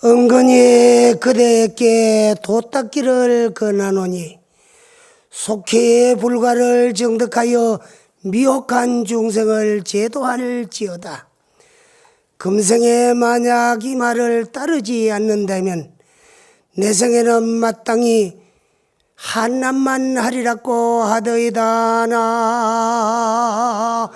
은근히 그대에게 도닦기를 권하노니 속히 불가를 정득하여 미혹한 중생을 제도할지어다. 금생에 만약 이 말을 따르지 않는다면 내생에는 마땅히 한낱만 하리라고 하더이다. 나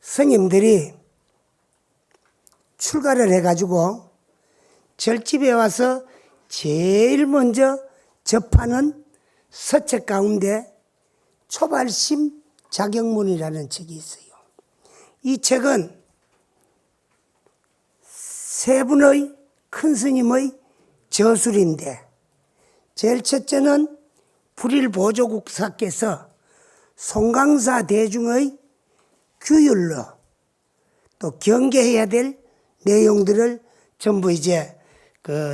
스님들이 출가를 해가지고 절집에 와서 제일 먼저 접하는 서책 가운데 초발심 자격문이라는 책이 있어요. 이 책은 세 분의 큰 스님의 저술인데, 제일 첫째는 불일보조국사께서 송강사 대중의 규율로 또 경계해야 될 내용들을 전부 이제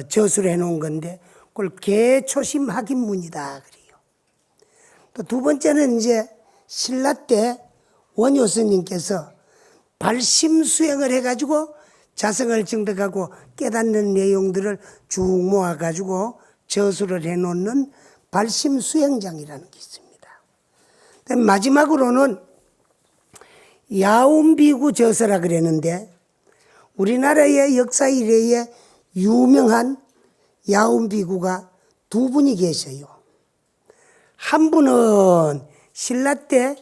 저술해 놓은 건데, 그걸 개초심 학인문이다 그래요. 또 두 번째는 이제 신라 때 원효 스님께서 발심 수행을 해가지고 자성을 증득하고 깨닫는 내용들을 쭉 모아가지고 저술을 해놓는 발심 수행장이라는 게 있습니다. 마지막으로는 야운비구 저서라 그랬는데, 우리나라의 역사 이래에 유명한 야운비구가 두 분이 계셔요. 한 분은 신라 때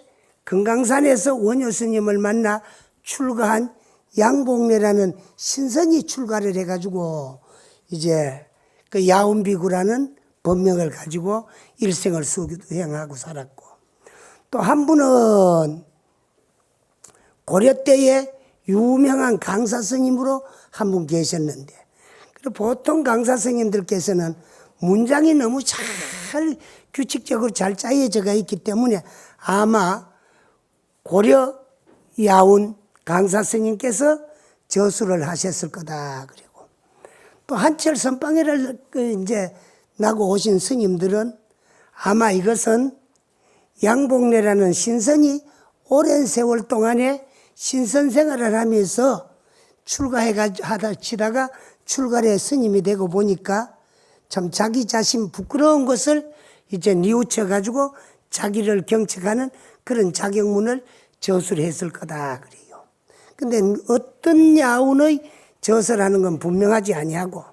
금강산에서 원효 스님을 만나 출가한 양복래라는 신선이 출가를 해가지고 이제 그 야운비구라는 법명을 가지고 일생을 수행하고 살았고, 또 한 분은 고려 때에 유명한 강사 스님으로 한 분 계셨는데, 보통 강사 스님들께서는 문장이 너무 잘 규칙적으로 잘 짜여져 있기 때문에 아마 고려 야운 강사 스님께서 저술을 하셨을 거다. 그리고 또 한철 선방회를 이제 나고 오신 스님들은 아마 이것은 양복래라는 신선이 오랜 세월 동안에 신선 생활을 하면서 치다가 출가해 스님이 되고 보니까 참 자기 자신 부끄러운 것을 이제 뉘우쳐가지고 자기를 경책하는 그런 자격문을 저술했을 거다 그래요. 근데 어떤 야운의 저서라는 건 분명하지 아니하고,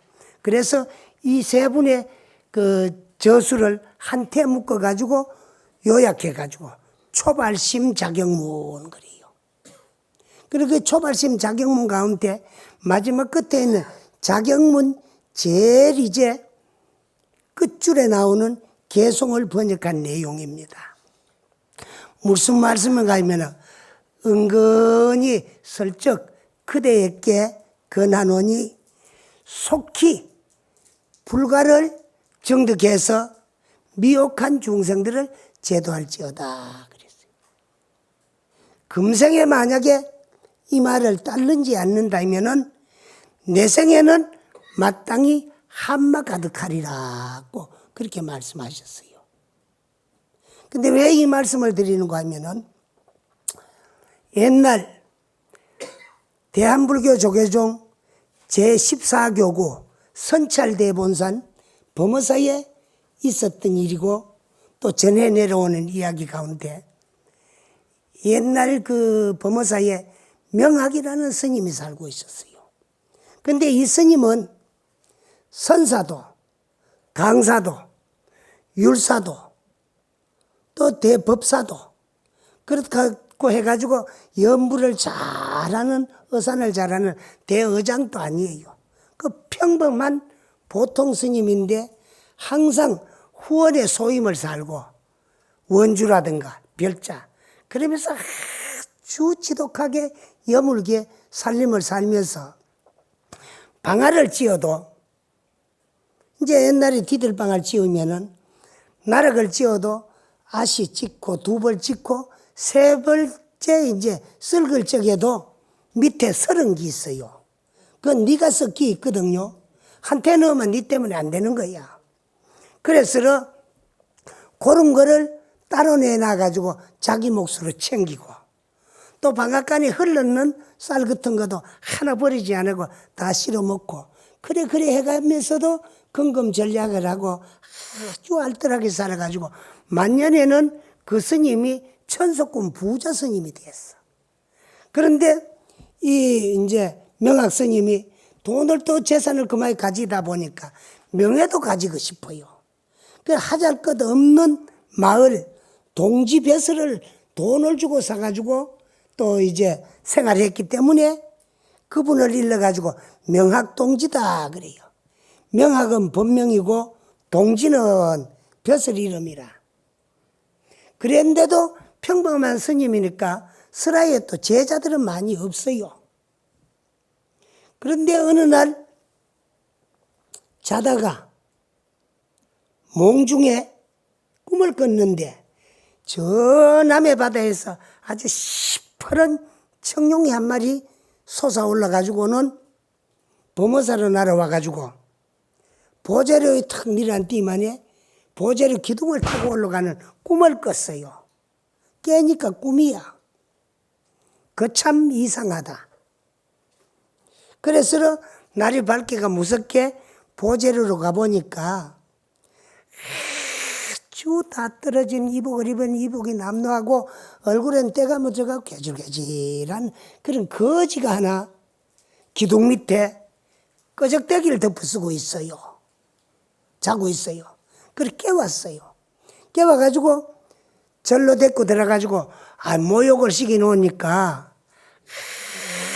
그래서 이 세 분의 그 저술을 한테 묶어가지고 요약해가지고 초발심 자격문 그래요. 그리고 그 초발심 자격문 가운데 마지막 끝에 있는 자격문 제일 이제 끝줄에 나오는 개송을 번역한 내용입니다. 무슨 말씀인가 하면 은근히 슬쩍 그대에게 권하노니 속히 불가를 정득해서 미혹한 중생들을 제도할지어다 그랬어요. 금생에 만약에 이 말을 따르지 않는다면은 내생에는 마땅히 한마 가득하리라고 그렇게 말씀하셨어요. 근데 왜 이 말씀을 드리는가 하면은, 옛날 대한불교 조계종 제14교구 선찰대본산 범어사에 있었던 일이고, 또 전해 내려오는 이야기 가운데 옛날 그 범어사에 명학이라는 스님이 살고 있었어요. 근데 이 스님은 선사도, 강사도, 율사도, 또 대법사도 그렇고 해가지고 연부를 잘하는, 어산을 잘하는 대의장도 아니에요. 그 평범한 보통 스님인데 항상 후원의 소임을 살고 원주라든가 별자, 그러면서 아주 지독하게 여물게 살림을 살면서 방아를 찧어도, 이제 옛날에 디들방을 찧으면은 나락을 찧어도 아시 찧고 두벌 찧고 세 벌째 이제 썩을 적에도 밑에 30기 있어요. 그건 네가 썩기 있거든요. 한테 넣으면 네 때문에 안 되는 거야. 그래서 그런 거를 따로 내놔가지고 자기 몫으로 챙기고, 또 방앗간에 흘러는 쌀 같은 것도 하나 버리지 않고 다 실어 먹고, 그래 해가면서도 근검 전략을 하고 아주 알뜰하게 살아가지고 만년에는 그 스님이 천석군 부자 스님이 됐어. 그런데 이제 명학 스님이 돈을 또 재산을 그만이 가지다 보니까 명예도 가지고 싶어요. 그 하잘 것 없는 마을 동지 벼슬을 돈을 주고 사가지고 또 이제 생활했기 때문에 그분을 일러가지고 명학동지다 그래요. 명학은 본명이고 동지는 벼슬 이름이라. 그랬는데도 평범한 스님이니까 스라에 또 제자들은 많이 없어요. 그런데 어느 날 자다가 몽중에 꿈을 꿨는데 저 남해 바다에서 아주 시퍼런 청룡이 한 마리 솟아올라가지고는 범어사로 날아와가지고 보제로에 탁 밀어난 띠만에 보제로 기둥을 타고 올라가는 꿈을 꿨어요. 깨니까 꿈이야. 그 참 이상하다. 그래서 날이 밝기가 무섭게 보제로로 가보니까 아주 다 떨어진 이복을 입은 이복이 남루하고 얼굴엔 때가 묻어가고 개질개질한 그런 거지가 하나 기둥 밑에 끄적대기를 덮어쓰고 있어요. 자고 있어요. 그래서 깨웠어요. 깨워가지고 절로 데리고 들어가지고 모욕을 시켜놓으니까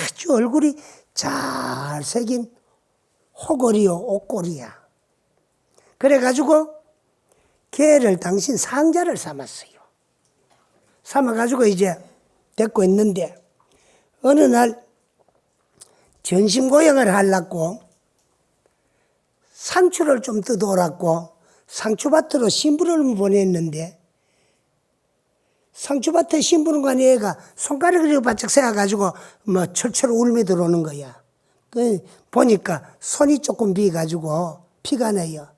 아주 얼굴이 잘 새긴 호골이요 옥골이야. 그래가지고 걔를 당신 상자를 삼았어요. 삼아가지고 이제 데리고 있는데 어느 날 전심고행을 하려고 상추를 좀 뜯어오라고 상추밭으로 신부를 보냈는데 상추밭에 신부는 간 애가 손가락을 바짝 세워가지고 뭐 철철 울며 들어오는 거야. 그 보니까 손이 조금 비가지고 피가 나요.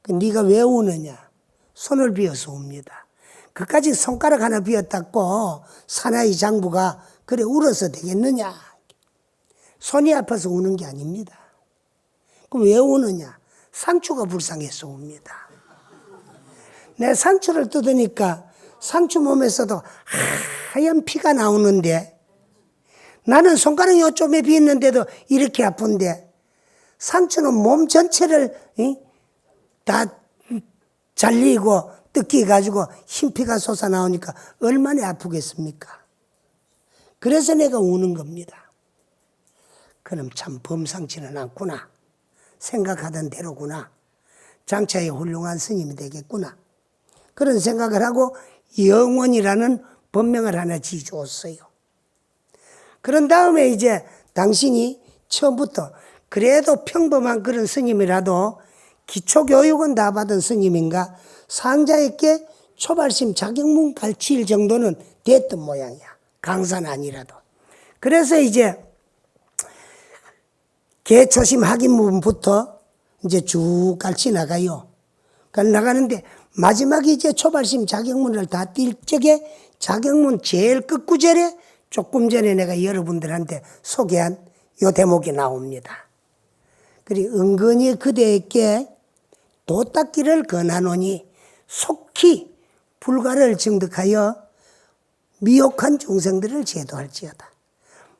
네가 왜 우느냐? 손을 비어서 웁니다. 그까지 손가락 하나 비었다고 사나이 장부가 그래 울어서 되겠느냐? 손이 아파서 우는 게 아닙니다. 그럼 왜 우느냐? 상추가 불쌍해서 웁니다. 내 상추를 뜯으니까 상추 몸에서도 하얀 피가 나오는데 나는 손가락이 요쯤에 비었는데도 이렇게 아픈데 상추는 몸 전체를 다 잘리고 뜯기가지고 흰피가 솟아나오니까 얼마나 아프겠습니까? 그래서 내가 우는 겁니다. 그럼 참 범상치는 않구나. 생각하던 대로구나. 장차에 훌륭한 스님이 되겠구나. 그런 생각을 하고 영원이라는 법명을 하나 지어줬어요. 그런 다음에 이제 당신이 처음부터 그래도 평범한 그런 스님이라도 기초교육은 다 받은 스님인가 상자에게 초발심 자격문 가르칠 정도는 됐던 모양이야. 강사는 아니라도. 그래서 이제 개초심 학인문부터 이제 쭉 가르치 나가요. 나가는데 마지막에 이제 초발심 자격문을 다 뛸 적에 자격문 제일 끝구절에 조금 전에 내가 여러분들한테 소개한 요 대목이 나옵니다. 그리 은근히 그대에게 도닦기를 권하노니 속히 불가를 증득하여 미혹한 중생들을 제도할지어다.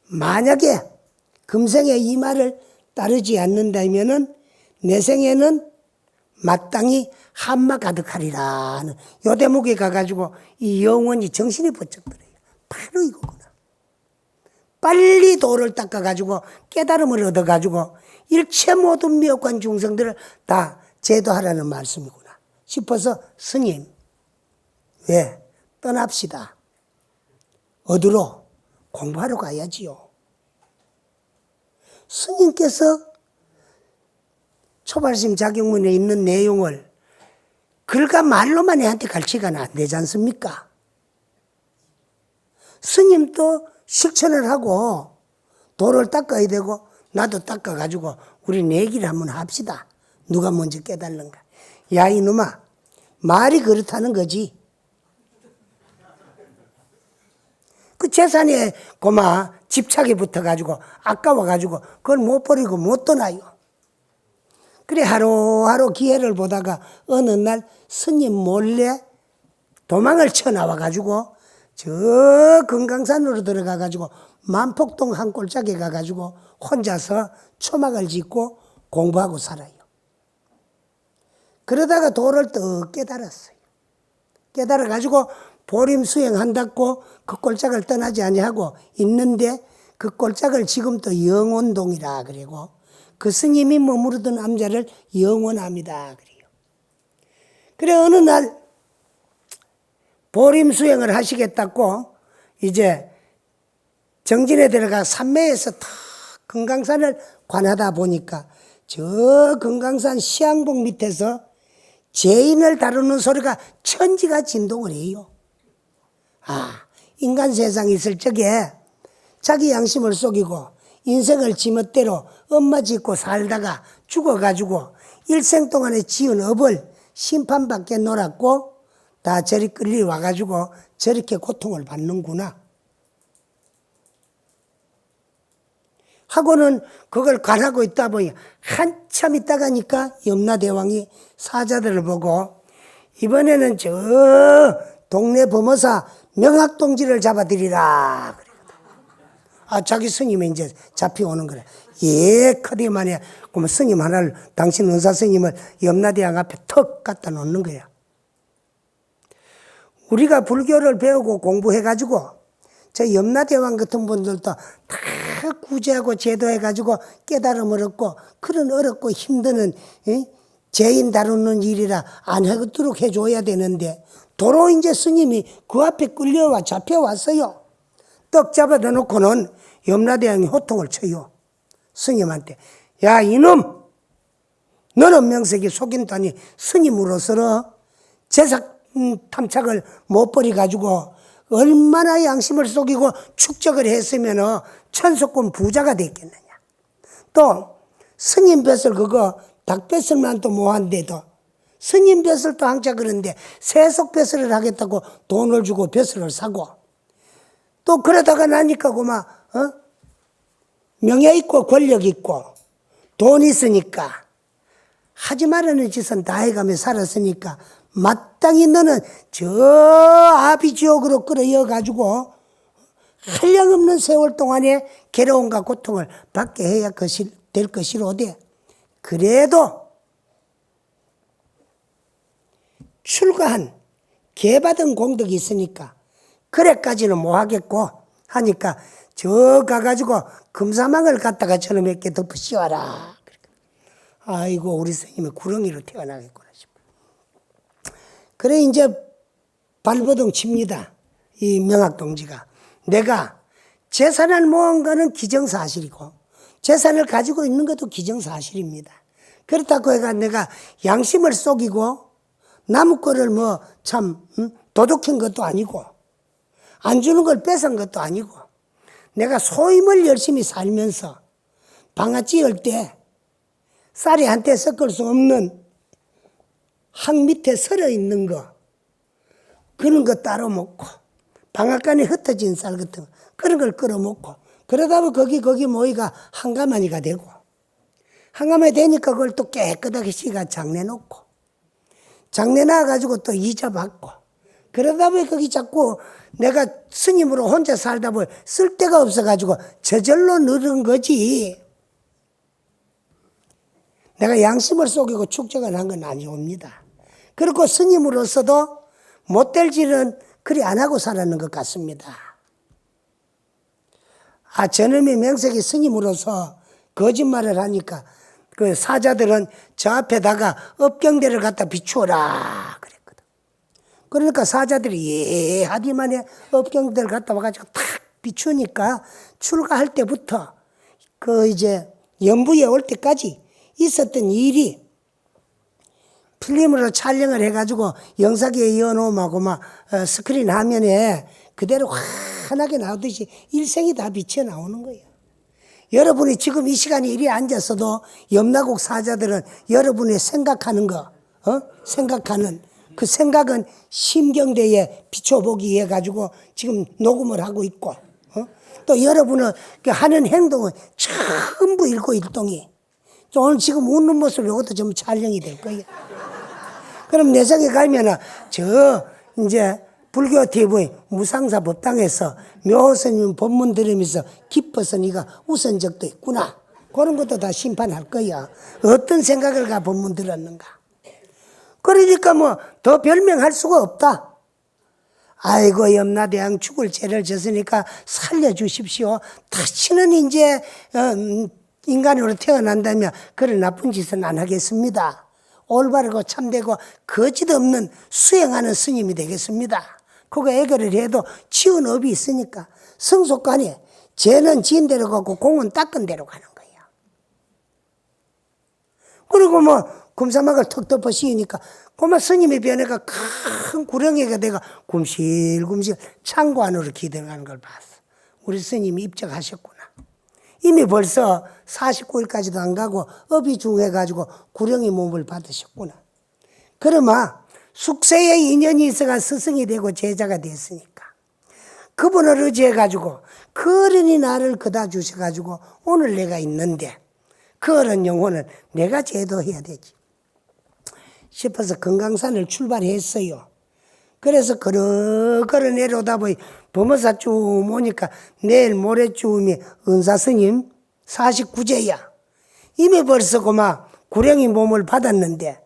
만약에 금생에 이 말을 따르지 않는다면은 내 생에는 마땅히 한마 가득하리라 하는 요 대목에 가가지고 이 영원히 정신이 번쩍 들어요. 바로 이거구나. 빨리 도를 닦아가지고 깨달음을 얻어가지고 일체 모든 미혹한 중생들을 다 제도하라는 말씀이구나 싶어서 스님 왜 떠납시다. 어디로? 공부하러 가야지요. 스님께서 초발심 자격문에 있는 내용을 글과 말로만 애한테 가르치고는 안 되지 않습니까? 스님도 실천을 하고 도를 닦아야 되고 나도 닦아가지고 우리 내기를 한번 합시다. 누가 먼저 깨달는가. 야 이놈아, 말이 그렇다는 거지. 그 재산에 고마 집착이 붙어가지고 아까워가지고 그걸 못 버리고 못 떠나요. 그래 하루하루 기회를 보다가 어느 날 스님 몰래 도망을 쳐나와가지고 저 금강산으로 들어가가지고 만폭동 한 꼴짝에 가가지고 혼자서 초막을 짓고 공부하고 살아요. 그러다가 도를 떡 깨달았어요. 깨달아가지고 보림 수행한다고 그 꼴짝을 떠나지 아니하고 있는데 그 꼴짝을 지금 또 영원동이라 그리고 그 스님이 머무르던 암자를 영원함이다 그래요. 그래 어느 날 보림 수행을 하시겠다고 이제 정진에 들어가 산매에서 탁 금강산을 관하다 보니까 저 금강산 시향봉 밑에서 죄인을 다루는 소리가 천지가 진동을 해요. 아, 인간 세상에 있을 적에 자기 양심을 속이고 인생을 지멋대로 엄마 짓고 살다가 죽어가지고 일생 동안에 지은 업을 심판받게 놀았고 다 저리 끌려와가지고 저렇게 고통을 받는구나 하고는 그걸 관하고 있다 보니 한참 있다가니까 염라대왕이 사자들을 보고 이번에는 저 동네 범어사 명학동지를 잡아들이라. 아, 자기 스님이 이제 잡혀오는 거래. 예, 커디만에 그러면 스님 하나를 당신 은사 스님을 염라대왕 앞에 턱 갖다 놓는 거야. 우리가 불교를 배우고 공부해가지고 저 염라대왕 같은 분들도 다 구제하고 제도해가지고 깨달음을 얻고 그런 어렵고 힘드는 죄인 다루는 일이라 안 하도록 해줘야 되는데 도로 이제 스님이 그 앞에 끌려와 잡혀왔어요. 떡 잡아다 놓고는 염라대왕이 호통을 쳐요. 스님한테. 야 이놈, 너는 명색이 속인다니 스님으로서 제사 탐착을 못 버려가지고 얼마나 양심을 속이고 축적을 했으면 천석군 부자가 됐겠느냐. 또 스님 뱃을 그거 닭뱃을만 또 뭐한데도 스님 뱃을 또 항자 그런데 세속 뱃을 하겠다고 돈을 주고 뱃을 사고 또 그러다가 나니까 그만 명예 있고 권력 있고 돈 있으니까 하지 말라는 짓은 다 해가며 살았으니까 마땅히 너는 저 아비지옥으로 끌어이어가지고 한량없는 세월 동안에 괴로움과 고통을 받게 해야 될 것이로되 그래도 출가한 계받은 공덕이 있으니까 그래까지는 못하겠고 하니까 저 가가지고 금사망을 갖다가 저놈 몇 개 덮어 씌워라. 아이고 우리 스님이 구렁이로 태어나겠구나 싶어. 그래 이제 발버둥 칩니다. 이 명학동지가. 내가 재산을 모은 거는 기정사실이고 재산을 가지고 있는 것도 기정사실입니다. 그렇다고 해가 내가 양심을 속이고 남의 거를 뭐 참 도둑한 것도 아니고 안 주는 걸 뺏은 것도 아니고 내가 소임을 열심히 살면서 방아 찧을 때 쌀이 한테 섞을 수 없는 항 밑에 설어 있는 거 그런 거 따로 먹고 방앗간에 흩어진 쌀 같은 거 그런 걸 끌어 먹고 그러다 보면 거기 모이가 한가마니가 되고 한가마니 되니까 그걸 또 깨끗하게 씻어 장내 놓고 장내 놔가지고 또 이자 받고 그러다 보니 거기 자꾸 내가 스님으로 혼자 살다 보니 쓸 데가 없어가지고 저절로 늘은 거지. 내가 양심을 속이고 축적을 한 건 아니옵니다. 그리고 스님으로서도 못될 일은 그리 안 하고 살았는 것 같습니다. 아, 저놈의 명색이 스님으로서 거짓말을 하니까 그 사자들은 저 앞에다가 업경대를 갖다 비추어라 그랬거든. 그러니까 사자들이 하디만에 업경대를 갖다 와가지고 탁 비추니까 출가할 때부터 그 이제 연부에 올 때까지 있었던 일이 필름으로 촬영을 해가지고 영상기에 이어놓으면 막 스크린 화면에 그대로 환하게 나오듯이 일생이 다 비쳐 나오는 거예요. 여러분이 지금 이 시간에 이리 앉았어도 염라국 사자들은 여러분이 생각하는 거, 생각하는 그 생각은 심경대에 비춰보기 위해 가지고 지금 녹음을 하고 있고, 또 여러분은 하는 행동은 전부 일거일동이. 오늘 지금 웃는 모습이 이것도 전부 촬영이 될 거예요. 그럼 내장에 가면은 이제 불교 TV 무상사 법당에서 묘스님 법문 들으면서 기뻐서 네가 웃은 적도 있구나. 그런 것도 다 심판할 거야. 어떤 생각을 가 법문 들었는가. 그러니까 뭐 더 별명할 수가 없다. 아이고 염라대왕 죽을 죄를 졌으니까 살려주십시오. 다시는 이제 인간으로 태어난다면 그런 나쁜 짓은 안 하겠습니다. 올바르고 참되고 거짓 없는 수행하는 스님이 되겠습니다. 그거 애교를 해도 치운 업이 있으니까 성속관이 죄는 지은 대로 가고 공은 닦은 대로 가는 거예요. 그리고 뭐 금사막을 턱 덮어 씌우니까 고마 스님의 변해가 큰 구렁이가 돼가 굼실굼실 창고 안으로 기들어가는 걸 봤어. 우리 스님이 입적하셨구나. 이미 벌써 49일까지도 안 가고 업이 중해가지고 구렁이 몸을 받으셨구나. 그러면 숙세에 인연이 있어가 스승이 되고 제자가 됐으니까 그분을 의지해가지고 그 어른이 나를 그다 주셔가지고 오늘 내가 있는데 그 어른 영혼은 내가 제도해야 되지 싶어서 금강산을 출발했어요. 그래서 걸어 내려오다 보니 범어사 쭉 오니까 내일 모레쯤이 은사스님 49제야. 이미 벌써 그만 구렁이 몸을 받았는데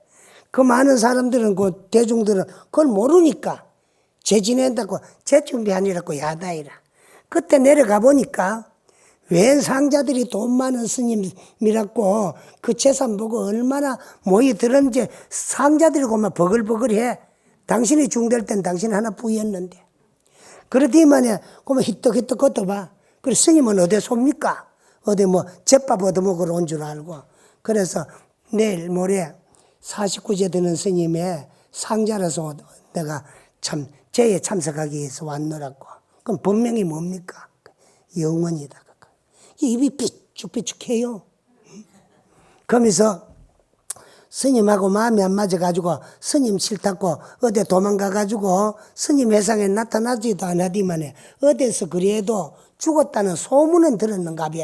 그 많은 사람들은 그 대중들은 그걸 모르니까 죄 지낸다고 죄 준비하니라고 야다이라. 그때 내려가 보니까 웬 상자들이 돈 많은 스님이라고 그 재산 보고 얼마나 모이 들었는지 상자들이 그만 버글버글해. 당신이 중될 땐 당신 하나뿐이었는데. 그러더니만에 그만 히떡히떡 걷어봐. 그래 스님은 어디 쏩니까? 어디 뭐 잿밥 얻어먹으러 온 줄 알고. 그래서 내일 모레 49제 되는 스님의 상자라서 내가 참 제에 참석하기 위해서 왔노라고. 그럼 본명이 뭡니까? 영원이다. 입이 삐쭉삐쭉해요. 그러면서 스님하고 마음이 안 맞아가지고 스님 싫다고 어디 도망가가지고 스님 회상에 나타나지도 않았디만에 어디서 그래도 죽었다는 소문은 들었는가 봐.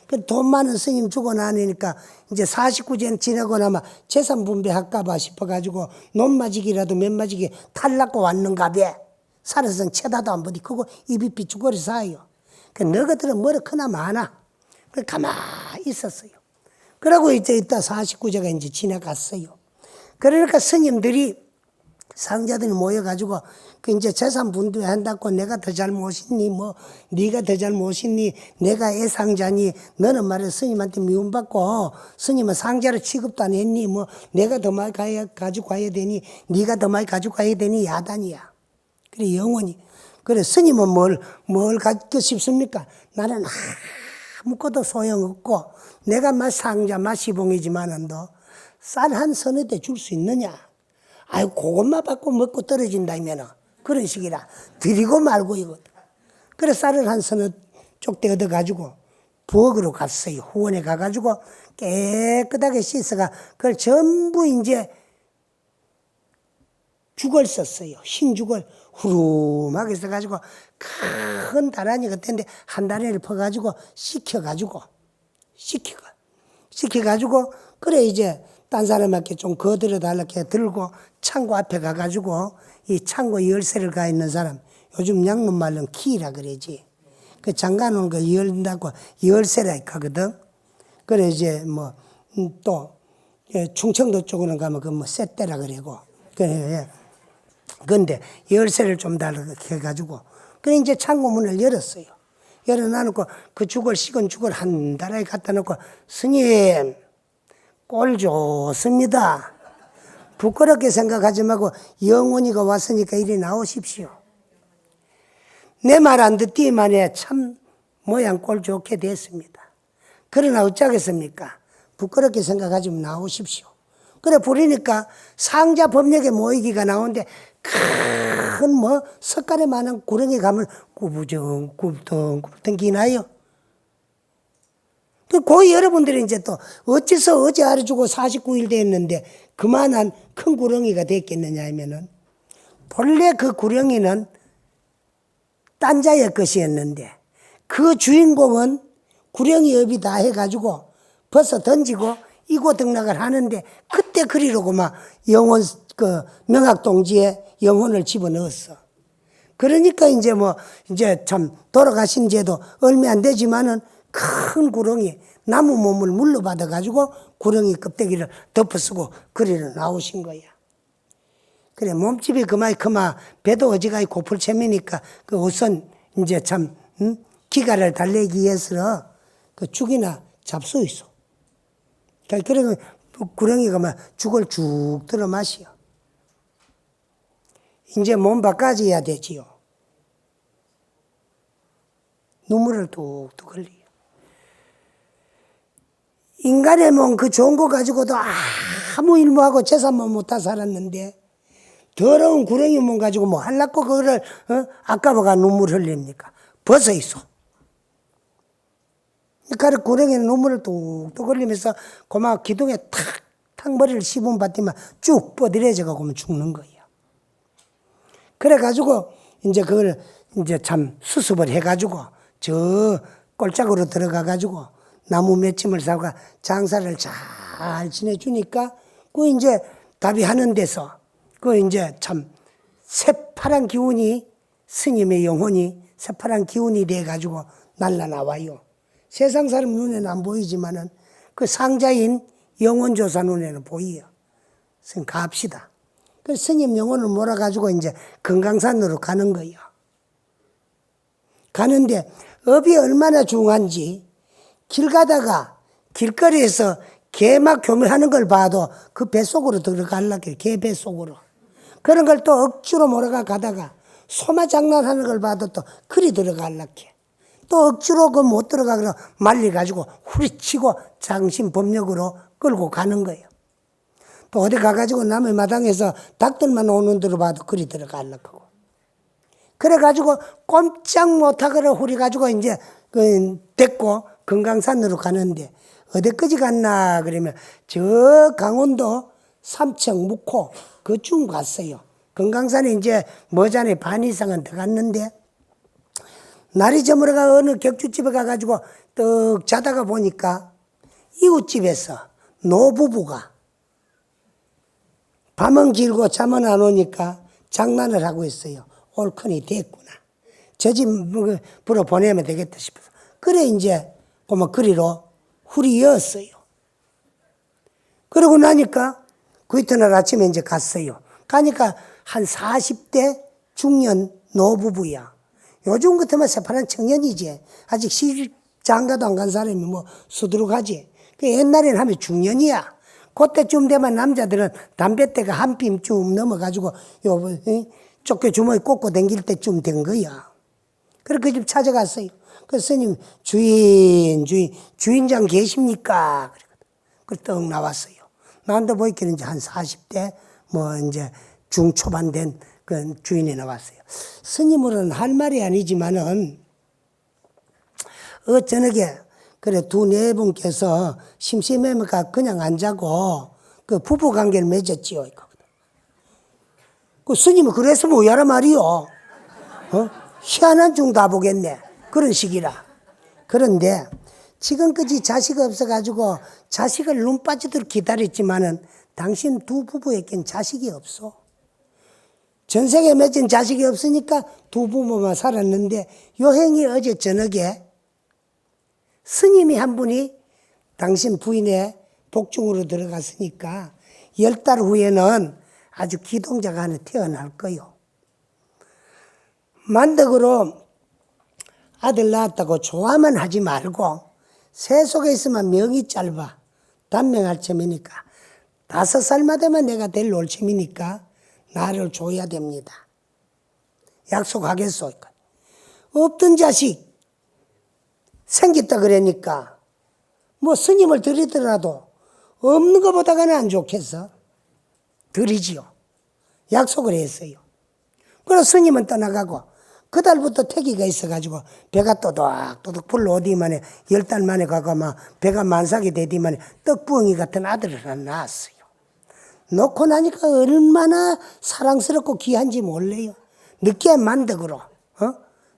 그 돈 많은 스님 죽고 나니까 이제 49년 지나고 나면 재산 분배할까봐 싶어가지고 논마지기라도 몇마지기 탈락고 왔는가 봐. 살아서는 쳐다도 안 보디 그거 입이 삐죽거려 사요. 그 너희들은 뭐라 크나 많아. 그 가만히 있었어요. 그러고 이제 이따 49제가 이제 지나갔어요. 그러니까 스님들이 상자들이 모여가지고 그 이제 재산 분배한다고 내가 더 잘못이니 뭐 네가 더 잘못이니 내가 애상자니 너는 말이야 스님한테 미움받고 스님은 상자를 취급도 안 했니 뭐 내가 더 많이 가지고 가야 되니 네가 더 많이 가지고 가야 되니 야단이야. 그래 영원히. 그래 스님은 뭘 갖고 싶습니까? 나는 아무것도 소용없고 내가 막 상자 막 시봉이지만은 너 쌀 한 서너 대 줄 수 있느냐? 아유 그것만 받고 먹고 떨어진다면은 그런 식이라 드리고 말고 이거. 그래 쌀을 한 서너 쪽대 얻어가지고 부엌으로 갔어요. 후원에 가가지고 깨끗하게 씻어가 그걸 전부 이제 죽을 썼어요. 흰죽을 후루하게 써가지고 큰 다라니 같은데 한 다리를 퍼가지고 식혀가지고 그래 이제 딴 사람한테 좀 거들어 달라게 들고 창고 앞에 가가지고 이 창고 열쇠를 가 있는 사람 요즘 양문 말로는 키라 그러지. 그 잠가놓은 거 열다고 열쇠라 하거든. 그래 이제 뭐 또 충청도 쪽으로 가면 그 뭐 쇳대라 그러고 그래. 근데 열쇠를 좀 달라고 해가지고 그래 이제 창고 문을 열었어요. 열어놔놓고 그 식은 죽을 한 다라에 갖다 놓고 스님 꼴 좋습니다. 부끄럽게 생각하지 말고 영원히가 왔으니까 이리 나오십시오. 내 말 안 듣기만에 참 모양 꼴 좋게 됐습니다. 그러나 어쩌겠습니까? 부끄럽게 생각하지 말고 나오십시오. 그래 부르니까 상자 법력에 모이기가 나오는데 큰 뭐 석가래만한 구렁이 가면 꾸부정꾸부덩꾸부덩 기나요. 그 여러분들이 이제 또 어째서 어제 하루 주고 49일 됐는데 그만한 큰 구렁이가 됐겠느냐 하면은 본래 그 구렁이는 딴 자의 것이었는데 그 주인공은 구렁이 업이 다 해가지고 벗어 던지고 이고 등락을 하는데 그때 그리로고 막 영혼 그 명학동지에 영혼을 집어넣었어. 그러니까 이제 이제 참 돌아가신 지도 얼마 안 되지만은 큰 구렁이 나무 몸을 물러받아 가지고 구렁이 껍데기를 덮어쓰고 그리로 나오신 거야. 그래 몸집이 그마 배도 어지간히 고풀채미니까 그 우선 이제 참 기가를 달래기 위해서 그 죽이나 잡수 있어. 그래 구렁이가 막 죽을 쭉 들어 마셔. 이제 몸 바꿔줘야 되지요. 눈물을 뚝뚝 흘려. 인간의 몸 그 좋은 거 가지고도 아무 일 뭐하고 재산만 못하 살았는데 더러운 구렁이 몸 가지고 뭐 할라고 그거를 아까워가 눈물 흘립니까? 벗어 있어. 그러니까 구렁이는 눈물을 뚝뚝 흘리면서 고마 기둥에 탁탁 머리를 씹은 바디만 쭉 뻗어져가 보면 죽는 거예요. 그래가지고 이제 그걸 이제 참 수습을 해가지고 저 꼴짝으로 들어가가지고 나무 맺힘을 사고 장사를 잘 지내주니까 그 이제 답이 하는 데서 그 이제 참 새파란 기운이 스님의 영혼이 새파란 기운이 돼가지고 날라나와요. 세상 사람 눈에는 안 보이지만은 그 상자인 영혼조사 눈에는 보여요. 스님 갑시다. 그 스님 영혼을 몰아가지고 이제 금강산으로 가는 거예요. 가는데 업이 얼마나 중요한지 길 가다가 길거리에서 개 막 교묘하는 걸 봐도 그 뱃속으로 들어가려고 개 뱃속으로. 그런 걸 또 억지로 몰아가 가다가 소마 장난하는 걸 봐도 또 그리 들어가려고 또 억지로 그 못 들어가서 말려가지고 후리치고 장신법력으로 끌고 가는 거예요. 또 어디 가가지고 남의 마당에서 닭들만 오는 대로 봐도 그리 들어가려고. 그래가지고 꼼짝 못하거나 후리가지고 이제 됐고 금강산으로 가는데 어디까지 갔나 그러면 저 강원도 삼척 묵호 그쯤 갔어요. 금강산에 이제 머잔에 반 이상은 더 갔는데 날이 저물어가 어느 격주집에 가가지고 떡 자다가 보니까 이웃집에서 노부부가 밤은 길고 잠은 안 오니까 장난을 하고 있어요. 올큰이 됐구나. 저 집 불어 보내면 되겠다 싶어서. 그래 이제 그리로 후리였어요. 그러고 나니까 그 이튿날 아침에 이제 갔어요. 가니까 한 40대 중년 노부부야. 요즘 같으면 새파란 청년이지. 아직 시집장가도 안 간 사람이 뭐 수두룩하지. 그 옛날에는 하면 중년이야. 그때쯤 되면 남자들은 담뱃대가 한 뼘쯤 넘어가지고 쫓겨 주머니 꽂고 댕길 때쯤 된 거야. 그래서 그 집 찾아갔어요. 그 스님 주인장 계십니까? 그래 떡 나왔어요. 나한테 보이기는 이제 한 40대 이제 중초반 된 그 주인이 나왔어요. 스님으로는 할 말이 아니지만은 저녁에 그래 두 네 분께서 심심해니까 그냥 안 자고 그 부부 관계를 맺었지요. 그 스님은 그래서 뭐야라 말이요. 희한한 중 다 보겠네. 그런 식이라. 그런데 지금까지 자식 없어가지고 자식을 눈 빠지도록 기다렸지만은 당신 두 부부에겐 자식이 없어. 전생에 맺은 자식이 없으니까 두 부부만 살았는데 요행이 어제 저녁에 스님이 한 분이 당신 부인의 복중으로 들어갔으니까 10달 후에는 아주 기동자가 하나 태어날 거요. 만덕으로 아들 낳았다고 좋아만 하지 말고 새 속에 있으면 명이 짧아. 단명할 셈이니까 5살만 되면 내가 될 올셈이니까 나를 줘야 됩니다. 약속하겠소. 없던 자식 생겼다 그러니까 스님을 드리더라도 없는 것보다는 안 좋겠어. 드리지요. 약속을 했어요. 그래서 스님은 떠나가고 그달부터 태기가 있어가지고 배가 또덕또덕 불러 오디만에 10달 만에 가고 막 배가 만삭이 되디만에 떡부엉이 같은 아들을 하나 낳았어요. 놓고 나니까 얼마나 사랑스럽고 귀한지 몰라요. 늦게 만덕으로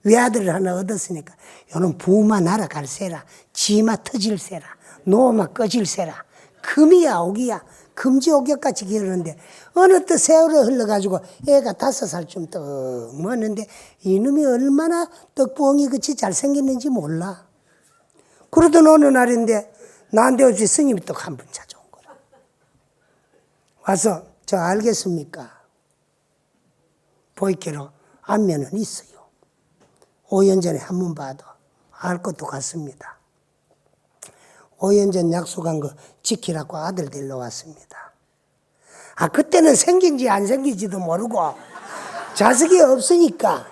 외아들을 하나 얻었으니까 요는 부마 날아갈세라, 지마 터질세라, 노마 꺼질세라, 금이야 옥이야, 금지옥역같이 기르는데 어느 때 세월이 흘러가지고 애가 5살쯤 떡 먹었는데 이놈이 얼마나 떡부엉이 같이 잘생겼는지 몰라. 그러던 어느 날인데 나한테 오지 스님이 떡 한 분 찾아온 거라. 와서 저 알겠습니까? 보이께로 안면은 있어요. 5년 전에 한 번 봐도 알 것도 같습니다. 5년 전 약속한 거 지키라고 아들 데리러 왔습니다. 그때는 생긴지 안 생긴지도 모르고 자식이 없으니까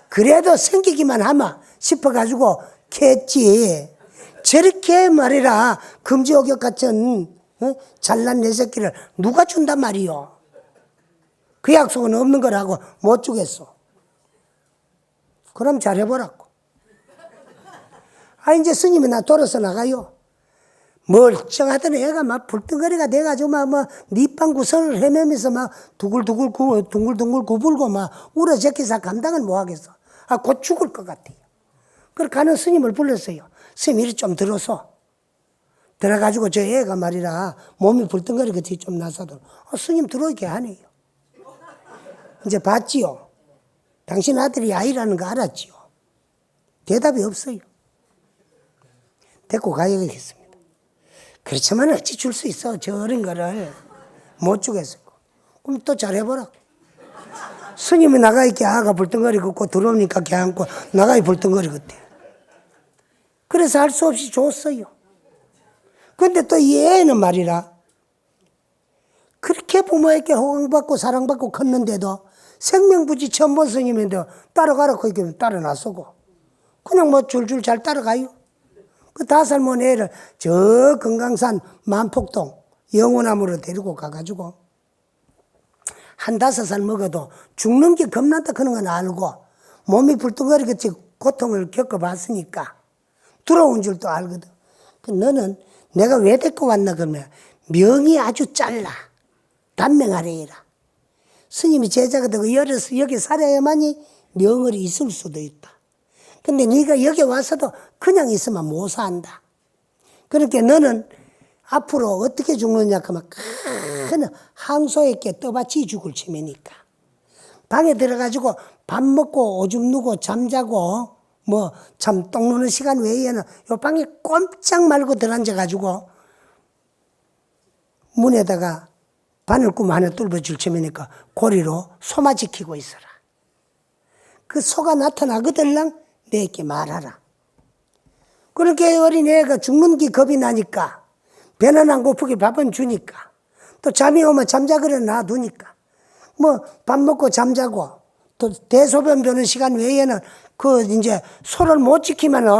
그래도 생기기만 하면 싶어가지고 캐했지. 저렇게 말이라 금지옥역 같은 잘난 내 새끼를 누가 준단 말이요. 그 약속은 없는 거라고 못 주겠어. 그럼 잘해보라고. 이제 스님이 나 돌아서 나가요. 멀쩡하던 애가 막 불덩거리가 돼가지고 막 밑방 구석을 헤매면서 막 두글두글 구불고 막 울어제끼서 감당을 못 하겠어. 곧 죽을 것 같아요. 그래 가는 스님을 불렀어요. 스님 이리 좀 들어서. 들어가지고 저 애가 말이라 몸이 불덩거리고 좀 나서도 스님 들어오게 하네요. 이제 봤지요. 당신 아들이 아이라는 거 알았지요. 대답이 없어요. 데리고 가야겠습니다. 그렇지만 어찌 줄 수 있어. 저 어린 거를 못 주겠어요. 그럼 또 잘해보라. 스님이 나가있게 아가 불덩거리고 들어오니까 걔 안고 나가이 불덩거리겠대. 그래서 할 수 없이 줬어요. 근데 또 이 애는 말이라 그렇게 부모에게 호응받고 사랑받고 컸는데도 생명부지 처음 본 스님인데 따라가라고 이렇게 따라 나서고 그냥 뭐 줄줄 잘 따라가요. 그 5살 먹은 애를 저 금강산 만폭동 영호나무로 데리고 가가지고 한 5살 먹어도 죽는 게 겁난다 그런 건 알고 몸이 불뚝거리겠지 고통을 겪어봤으니까 들어온 줄도 알거든. 너는 내가 왜 데리고 왔나 그러면 명이 아주 잘라. 단명하래 해라. 스님이 제자가 되고 여기 살아야만이 명월이 있을 수도 있다. 근데 네가 여기 와서도 그냥 있으면 못 산다. 그러니까 너는 앞으로 어떻게 죽느냐 하면 큰 항소에게 떠받치 죽을 치매니까. 방에 들어가지고 밥 먹고 오줌 누고 잠자고 뭐 참 똥 누는 시간 외에는 요 방에 꼼짝 말고 들어앉아가지고 문에다가 바늘구멍 하나 뚫어줄 치매니까 고리로 소마 지키고 있어라. 그 소가 나타나거들랑 내게 말하라. 그렇게 어린애가 죽는 게 겁이 나니까 배는 안 고프게 밥은 주니까 또 잠이 오면 잠자그려 놔두니까 뭐 밥 먹고 잠자고 또 대소변 보는 시간 외에는 그 이제 소를 못 지키면은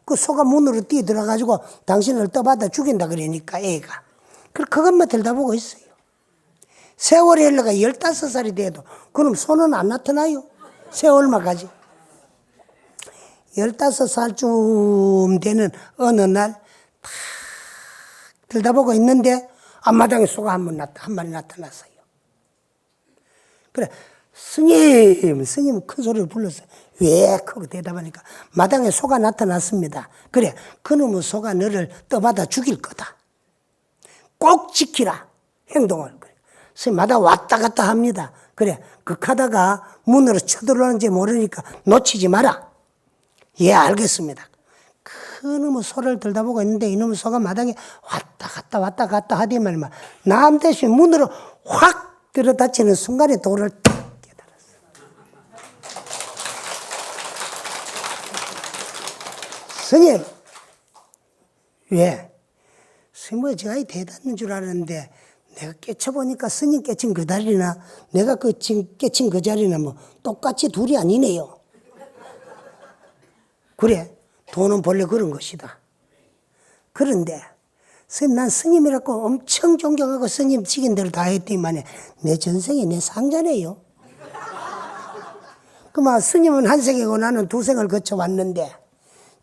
그 소가 문으로 뛰어 들어가지고 당신을 떠받아 죽인다 그러니까 애가. 그것만 들다보고 있어요. 세월이 흘러가 15살이 돼도 그럼 소는 안 나타나요. 세월만 가지. 15살쯤 되는 어느 날 탁 들다보고 있는데 앞마당에 소가 한 마리 나타났어요. 그래 스님 큰 소리를 불렀어요. 왜? 그거 대답하니까 마당에 소가 나타났습니다. 그래 그놈의 소가 너를 떠받아 죽일 거다. 꼭 지키라 행동을. 그래. 스님 마당 왔다 갔다 합니다. 그래 극하다가 문으로 쳐들어오는지 모르니까 놓치지 마라. 예 알겠습니다. 그놈의 소를 들다보고 있는데 이놈의 소가 마당에 왔다 갔다 하더니 남 대신 문으로 확 들어닥치는 순간에 돌을 탁 깨달았어. 스님 왜? 스님은 저 아이 대단한 줄 알았는데 내가 깨쳐보니까 스님 깨친 그 자리나 내가 깨친 그 자리나 뭐 똑같이 둘이 아니네요. 그래 돈은 본래 그런 것이다. 그런데 스님 난 스님이라고 엄청 존경하고 스님 시킨 대로 다 했더니만 내 전생에 내 상자네요. 그만 스님은 한 생이고 나는 두 생을 거쳐왔는데,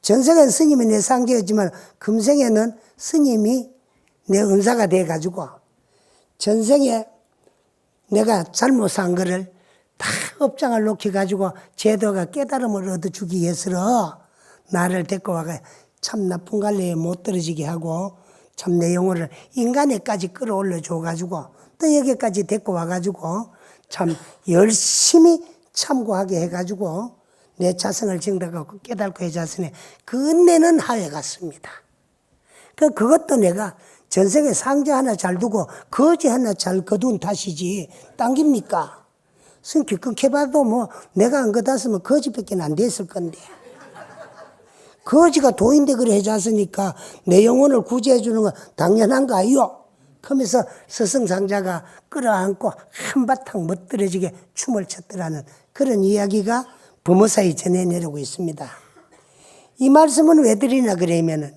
전생엔 스님이 내 상제였지만 금생에는 스님이 내 은사가 돼가지고 전생에 내가 잘못 산 거를 다 업장을 놓기가지고 제도가 깨달음을 얻어주기 위해서 나를 데리고 와가 참 나쁜 갈래에 못 떨어지게 하고 참 내 영혼을 인간에까지 끌어올려 줘가지고 또 여기까지 데리고 와가지고 참 열심히 참고하게 해가지고 내 자성을 증득하고 깨닫고 해자으니 그 은혜는 하회 같습니다. 그것도 내가 전생에 상제 하나 잘 두고 거지 하나 잘 거둔 탓이지 당깁니까? 승기 극해봐도 뭐 내가 안 거뒀으면 거지밖에 안 됐을 건데, 거지가 도인데 그래 해줬으니까 내 영혼을 구제해 주는 건 당연한 거 아니요? 그러면서 스승상자가 끌어안고 한바탕 멋들어지게 춤을 췄더라는 그런 이야기가 범어사에 전해내려고 있습니다. 이 말씀은 왜 드리나 그러면은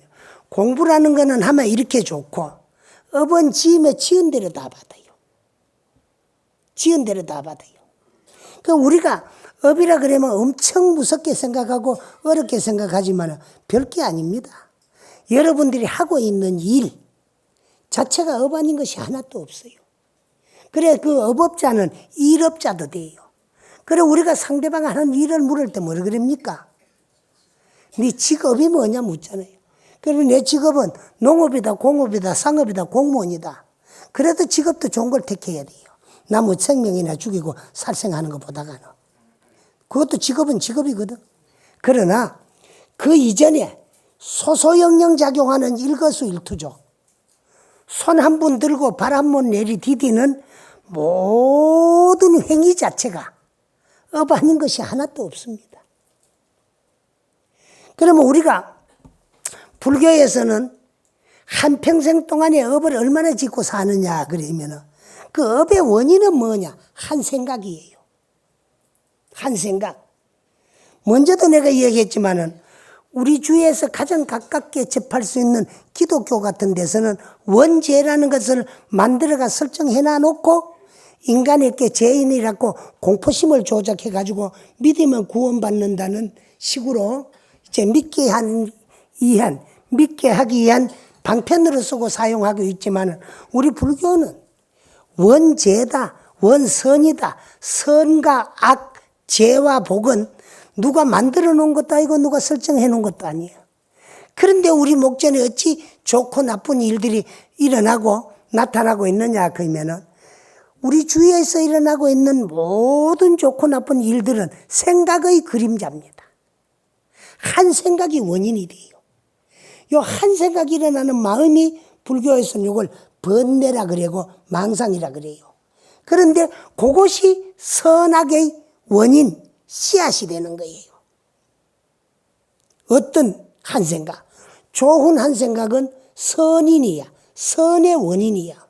공부라는 거는 하면 이렇게 좋고 업은 지음에 지은 대로 다 받아요. 지은 대로 다 받아요. 우리가 업이라 그러면 엄청 무섭게 생각하고 어렵게 생각하지만 별게 아닙니다. 여러분들이 하고 있는 일 자체가 업 아닌 것이 하나도 없어요. 그래 그 업업자는 일업자도 돼요. 그래 우리가 상대방 하는 일을 물을 때 뭐라 그럽니까? 네 직업이 뭐냐 묻잖아요. 그리고 내 직업은 농업이다, 공업이다, 상업이다, 공무원이다. 그래도 직업도 좋은 걸 택해야 돼요. 나무 생명이나 죽이고 살생하는 것보다가는. 그것도 직업은 직업이거든. 그러나 그 이전에 소소영령작용하는 일거수일투족, 손 한 번 들고 발 한 번 내리디디는 모든 행위 자체가 업 아닌 것이 하나도 없습니다. 그러면 우리가 불교에서는 한평생 동안에 업을 얼마나 짓고 사느냐 그러면 그 업의 원인은 뭐냐? 한 생각이에요. 한 생각. 먼저도 내가 얘기했지만은 우리 주위에서 가장 가깝게 접할 수 있는 기독교 같은 데서는 원죄라는 것을 만들어가 설정해 놔놓고 인간에게 죄인이라고 공포심을 조작해가지고 믿으면 구원받는다는 식으로 이제 믿게 하기 위한 방편으로 쓰고 사용하고 있지만 우리 불교는 원죄다, 원선이다, 선과 악, 죄와 복은 누가 만들어 놓은 것도 아니고 누가 설정해 놓은 것도 아니에요. 그런데 우리 목전에 어찌 좋고 나쁜 일들이 일어나고 나타나고 있느냐 그러면은 우리 주위에서 일어나고 있는 모든 좋고 나쁜 일들은 생각의 그림자입니다. 한 생각이 원인이 돼요. 요 한 생각이 일어나는 마음이 불교에서는 이걸 번뇌라 그러고 망상이라 그래요. 그런데 그것이 선악의 원인, 씨앗이 되는 거예요. 어떤 한 생각, 좋은 한 생각은 선인이야. 선의 원인이야.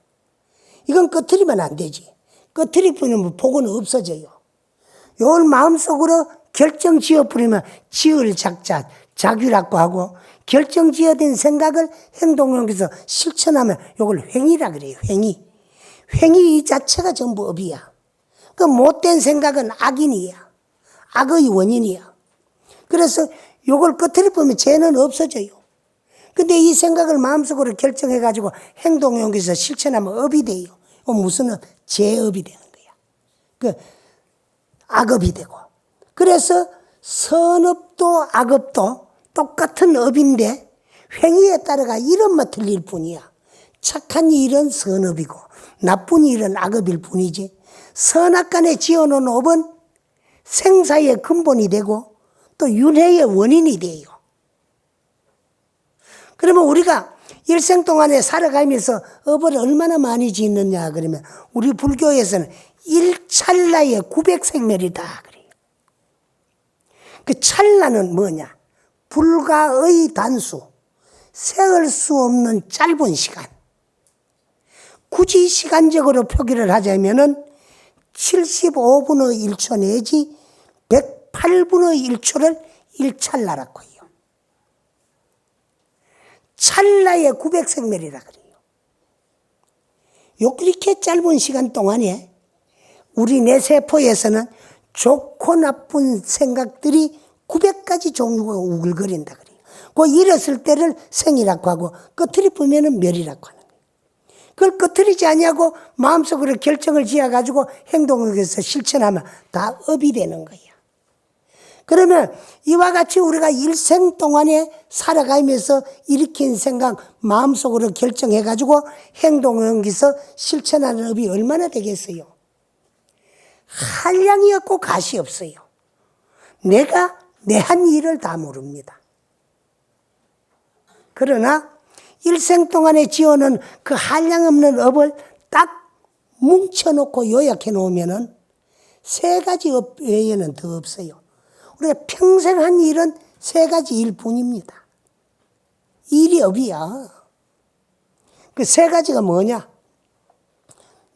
이건 꺼트리면 안 되지. 꺼트리면 복은 없어져요. 이걸 마음속으로 결정 지어버리면 지을 작자, 자규라고 하고 결정 지어진 생각을 행동에서 실천하면 이걸 횡이라 그래요. 횡이. 횡이 이 자체가 전부 업이야. 그 못된 생각은 악인이야. 악의 원인이야. 그래서 이걸 꺼트려 보면 죄는 없어져요. 근데 이 생각을 마음속으로 결정해가지고 행동 용기에서 실천하면 업이 돼요. 무슨 업? 죄업이 되는 거야. 그 악업이 되고. 그래서 선업도 악업도 똑같은 업인데 횡의에 따라가 이름만 틀릴 뿐이야. 착한 일은 선업이고 나쁜 일은 악업일 뿐이지. 선악간에 지어놓은 업은 생사의 근본이 되고 또 윤회의 원인이 돼요. 그러면 우리가 일생 동안에 살아가면서 업을 얼마나 많이 짓느냐 그러면 우리 불교에서는 일찰나의 900생멸이다 그래요. 그 찰나는 뭐냐? 불가의 단수, 세을 수 없는 짧은 시간. 굳이 시간적으로 표기를 하자면은 75분의 1초 내지 108분의 1초를 일찰나라고 해요. 찰나의 900생멸이라 그래요. 이렇게 짧은 시간 동안에 우리 뇌세포에서는 좋고 나쁜 생각들이 900가지 종류가 우글거린다 그래요. 그 잃었을 때를 생이라고 하고 꺼트리 보면은 멸이라고 하는 거예요. 그걸 꺼트리지 아니하고 마음속으로 결정을 지어가지고 행동을 해서 실천하면 다 업이 되는 거예요. 그러면 이와 같이 우리가 일생 동안에 살아가면서 일으킨 생각 마음속으로 결정해가지고 행동을 옮겨서 실천하는 업이 얼마나 되겠어요? 한량이 없고 가시 없어요. 내가 내 한 일을 다 모릅니다. 그러나 일생 동안에 지어놓은 그 한량 없는 업을 딱 뭉쳐놓고 요약해 놓으면은 3가지 업 외에는 더 없어요. 우리가 평생 한 일은 3가지 일뿐입니다. 일이 업이야. 그 3가지가 뭐냐?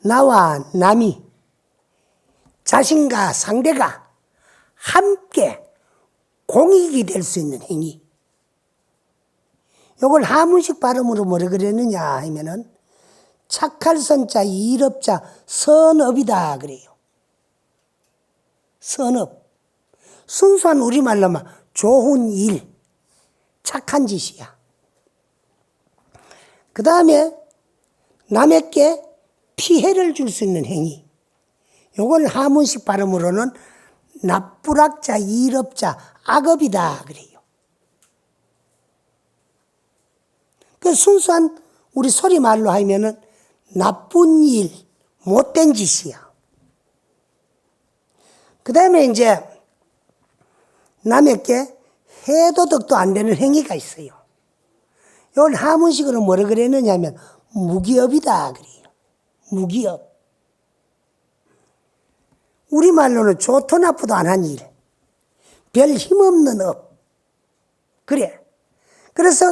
나와 남이, 자신과 상대가 함께 공익이 될 수 있는 행위. 이걸 한문식 발음으로 뭐라 그랬느냐 하면은 착할 선자, 일업자, 선업이다 그래요. 선업. 순수한 우리말로 하면 좋은 일, 착한 짓이야. 그 다음에 남에게 피해를 줄 수 있는 행위. 요걸 한문식 발음으로는 나쁘락자, 일업자, 악업이다 그래요. 그 순수한 우리 소리말로 하면은 나쁜 일, 못된 짓이야. 그 다음에 이제 남에게 해도덕도 안 되는 행위가 있어요. 이걸 한문식으로 뭐라 그랬느냐 하면 무기업이다 그래요. 무기업. 우리말로는 좋도 나쁘도 안 한 일. 별 힘없는 업. 그래. 그래서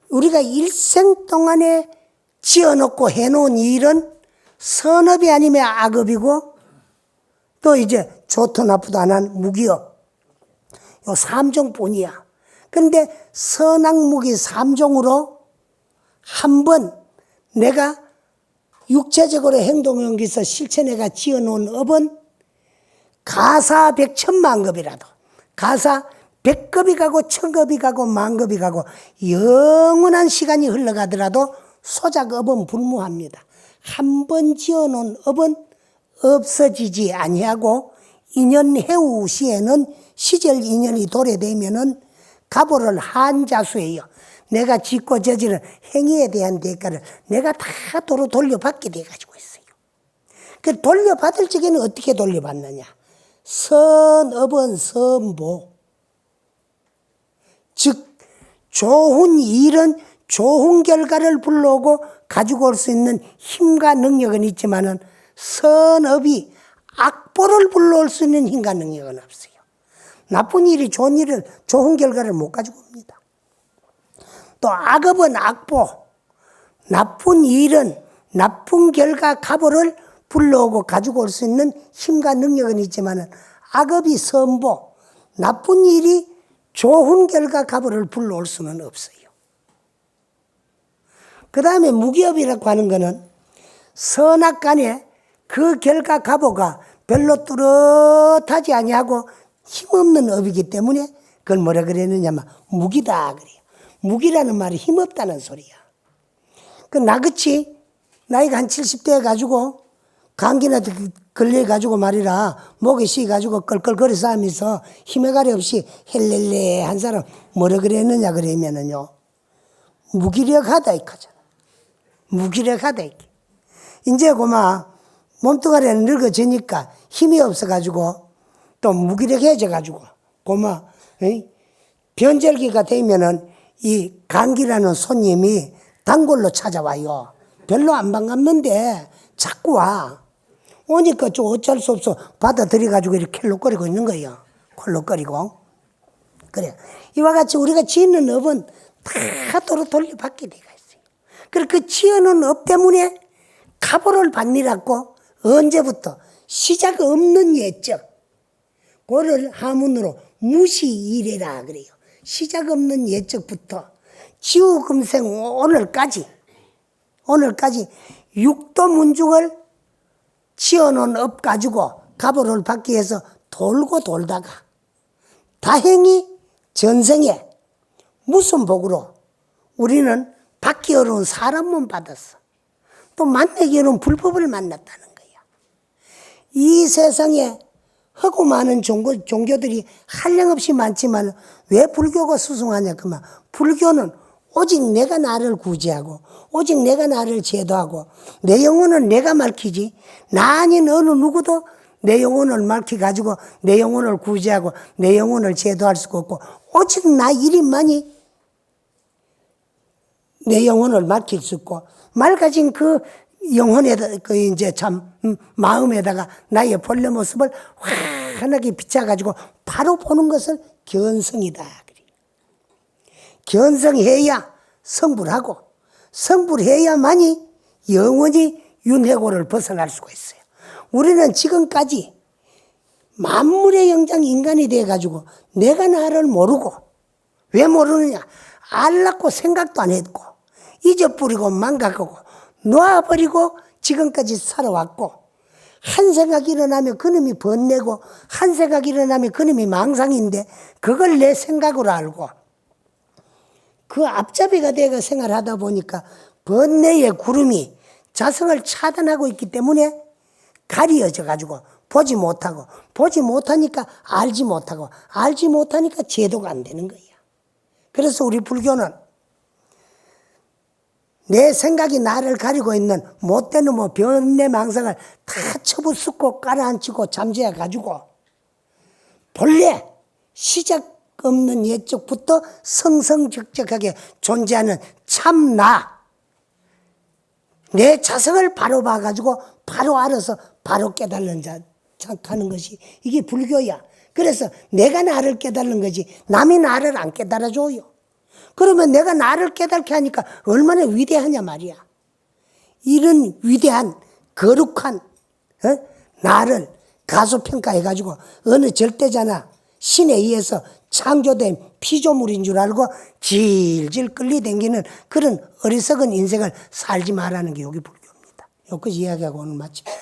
우리가 일생 동안에 지어놓고 해놓은 일은 선업이 아니면 악업이고 또 이제 좋도 나쁘도 안 한 무기업. 요 3종뿐이야. 그런데 선악무기 3종으로 한번 내가 육체적으로 행동을 옮겨서 실천해가 지어놓은 업은 가사 100천만급이라도 가사 100급이 가고 1000급이 가고 만급이 가고 영원한 시간이 흘러가더라도 소작업은 불무합니다. 한 번 지어놓은 업은 없어지지 아니하고 인연 해후 시에는 시절 인연이 도래되면은 가보를 한자수예요. 내가 짓고 저지른 행위에 대한 대가를 내가 다 도로 돌려받게 돼가지고 있어요. 그 돌려받을 적에는 어떻게 돌려받느냐? 선업은 선보. 즉 좋은 일은 좋은 결과를 불러오고 가지고 올 수 있는 힘과 능력은 있지만은 선업이 악보를 불러올 수 있는 힘과 능력은 없어요. 나쁜 일이 좋은 결과를 못 가지고 옵니다. 또 악업은 악보, 나쁜 일은 나쁜 결과 가보를 불러오고 가지고 올 수 있는 힘과 능력은 있지만은 악업이 선보, 나쁜 일이 좋은 결과 가보를 불러올 수는 없어요. 그 다음에 무기업이라고 하는 것은 선악간에 그 결과 가보가 별로 뚜렷하지 아니하고 힘없는 업이기 때문에 그걸 뭐라 그랬느냐면 무기다 그래요. 무기라는 말이 힘없다는 소리야. 그 나같이 나이가 한 70대 가지고 감기나 걸려가지고 말이라 목이 쉬가지고 껄껄거려서 하면서 힘의 가리 없이 헬렐레 한 사람 뭐라 그랬느냐 그러면은요 무기력하다 이거잖아. 무기력하다 이게. 이제 고마 몸뚱아리는 늙어지니까 힘이 없어가지고 또 무기력해져가지고 고마 변절기가 되면은 이 감기라는 손님이 단골로 찾아와요. 별로 안 반갑는데 자꾸 와. 오니까 좀 어쩔 수 없어 받아들여가지고 이렇게 켈록거리고 있는 거예요. 콜록거리고. 그래. 이와 같이 우리가 지는 업은 다 도로 돌려받게 돼가 있어요. 그리고 그 지어놓은 업 때문에 가보를 받니라고 언제부터 시작 없는 예적. 그거를 하문으로 무시이래라 그래요. 시작 없는 예적부터 지우금생 오늘까지 육도 문중을 지어놓은 업 가지고 가보를 받기 위해서 돌고 돌다가 다행히 전생에 무슨 복으로 우리는 받기 어려운 사람 몸 받았어. 또 만나기 어려운 불법을 만났다는 거야. 이 세상에 하고 많은 종교들이 한량없이 많지만 왜 불교가 수승하냐 그러면 불교는 오직 내가 나를 구제하고 오직 내가 나를 제도하고 내 영혼은 내가 밝히지 나 아닌 어느 누구도 내 영혼을 밝혀가지고 내 영혼을 구제하고 내 영혼을 제도할 수가 없고 오직 나 일인만이 내 영혼을 밝힐 수 있고 맑아진 그 영혼에다 그 이제 참 마음에다가 나의 본래 모습을 환하게 비춰가지고 바로 보는 것을 견성이다. 견성해야 성불하고 성불해야만이 영원히 윤회고를 벗어날 수가 있어요. 우리는 지금까지 만물의 영장 인간이 돼가지고 내가 나를 모르고 왜 모르느냐 알랐고 생각도 안 했고 잊어버리고 망각하고 놓아버리고 지금까지 살아왔고 한 생각이 일어나면 그놈이 번뇌고 한 생각이 일어나면 그놈이 망상인데 그걸 내 생각으로 알고 그 앞잡이가 되어 생활하다 보니까 번뇌의 구름이 자성을 차단하고 있기 때문에 가려져 가지고 보지 못하니까 알지 못하니까 제도가 안 되는 거야. 그래서 우리 불교는 내 생각이 나를 가리고 있는 못된 놈의 변내 망상을 다 쳐부수고 깔아앉히고 잠재워 가지고 본래 시작 없는 옛적부터 성성적적하게 존재하는 참나 내 자성을 바로 봐가지고 바로 알아서 바로 깨달는 자 하는 것이 이게 불교야. 그래서 내가 나를 깨달는 거지 남이 나를 안 깨달아줘요. 그러면 내가 나를 깨닫게 하니까 얼마나 위대하냐 말이야. 이런 위대한 거룩한 나를 가소평가해가지고 어느 절대자나 신에 의해서 창조된 피조물인 줄 알고 질질 끌리댕기는 그런 어리석은 인생을 살지 말라는 게 여기 불교입니다. 여기까지 이야기하고 오늘 마칩니다.